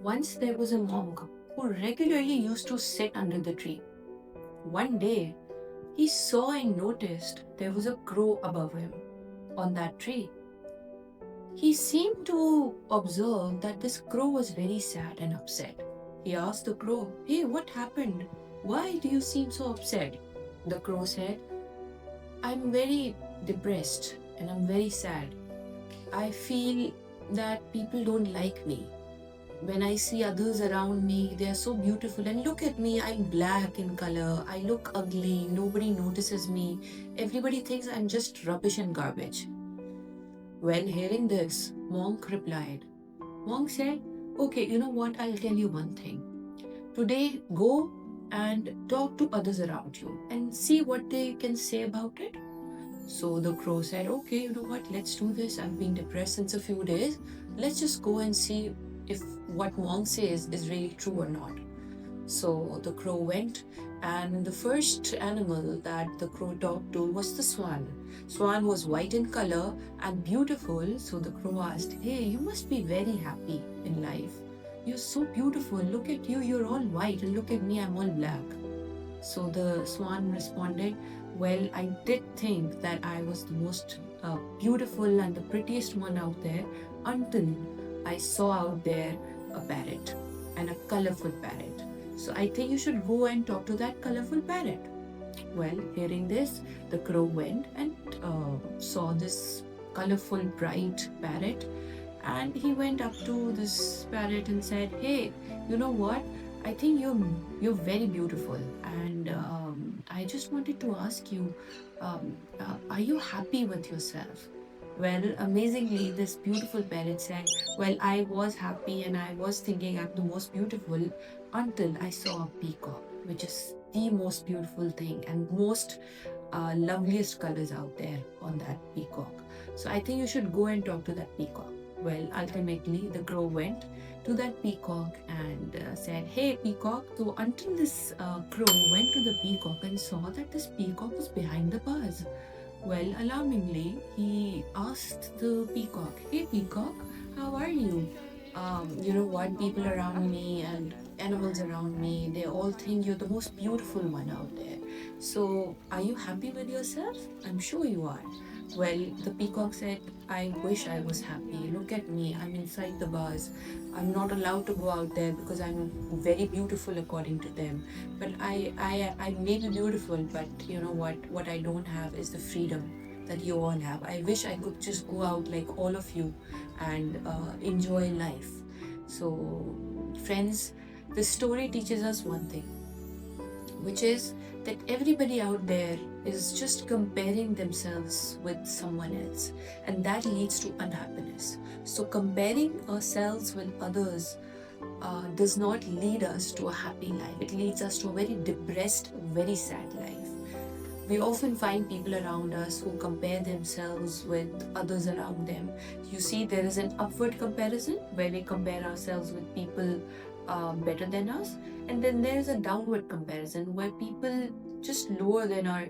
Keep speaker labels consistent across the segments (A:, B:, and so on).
A: Once there was a monk who regularly used to sit under the tree. One day, he saw and noticed there was a crow above him on that tree. He seemed to observe that this crow was very sad and upset. He asked the crow, "Hey, what happened? Why do you seem so upset?" The crow said, "I'm very depressed and I'm very sad. I feel that people don't like me. When I see others around me, they are so beautiful. And look at me, I'm black in color. I look ugly. Nobody notices me. Everybody thinks I'm just rubbish and garbage." When hearing this, Monk replied, Monk said, "Okay, you know what? I'll tell you one thing. Today, go and talk to others around you and see what they can say about it." So the crow said, "Okay, you know what? Let's do this. I've been depressed since a few days. Let's just go and see if what Monk says is really true or not." So the crow went, and the first animal that the crow talked to was the swan. Swan was white in color and beautiful, so the crow asked, "Hey, you must be very happy in life. You're so beautiful. Look at you, you're all white, and look at me, I'm all black." So the swan responded, "Well, I did think that I was the most beautiful and the prettiest one out there until I saw out there a parrot, and a colorful parrot. So I think you should go and talk to that colorful parrot." Well, hearing this, the crow went and saw this colorful, bright parrot, and he went up to this parrot and said, "Hey, you know what? I think you're very beautiful, and I just wanted to ask you, are you happy with yourself?" Well, amazingly, this beautiful parrot said, "Well, I was happy and I was thinking I'm the most beautiful until I saw a peacock, which is the most beautiful thing and most loveliest colors out there on that peacock. So I think you should go and talk to that peacock." Well, ultimately, the crow went to that peacock and said, "Hey, peacock." So until this crow went to the peacock and saw that this peacock was behind the bars. Well, alarmingly, he asked the peacock, "Hey, peacock, how are you? You know what? People around me and animals around me, they all think you're the most beautiful one out there. So, are you happy with yourself? I'm sure you are." Well, the peacock said, "I wish I was happy. Look at me. I'm inside the bars. I'm not allowed to go out there because I'm very beautiful according to them. But I may be beautiful, but you know what? What I don't have is the freedom that you all have. I wish I could just go out like all of you and enjoy life." So, friends, the story teaches us one thing, which is that everybody out there is just comparing themselves with someone else, and that leads to unhappiness. So, comparing ourselves with others does not lead us to a happy life. It leads us to a very depressed, very sad life. We often find people around us who compare themselves with others around them. You see, there is an upward comparison where we compare ourselves with people better than us, and then there is a downward comparison where people just lower than our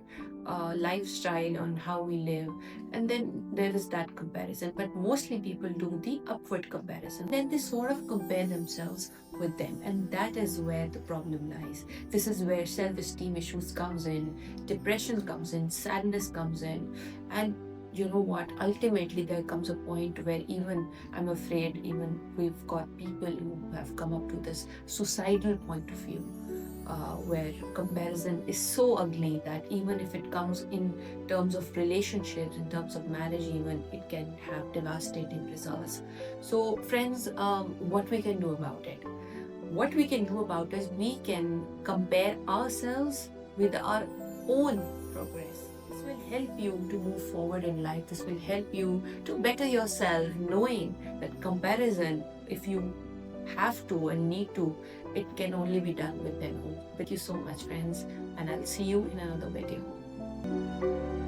A: lifestyle on how we live, and then there is that comparison. But mostly people do the upward comparison. Then they sort of compare themselves with them, and that is where the problem lies. This is where self-esteem issues comes in, depression comes in, sadness comes in, and you know what, ultimately there comes a point where even, I'm afraid, even we've got people who have come up to this suicidal point of view, where comparison is so ugly that even if it comes in terms of relationships, in terms of marriage, even it can have devastating results. So friends, what we can do about it? What we can do about is we can compare ourselves with our own progress. This will help you to move forward in life. This will help you to better yourself, knowing that comparison, if you have to and need to, it can only be done with them. Thank you so much, friends, and I'll see you in another video.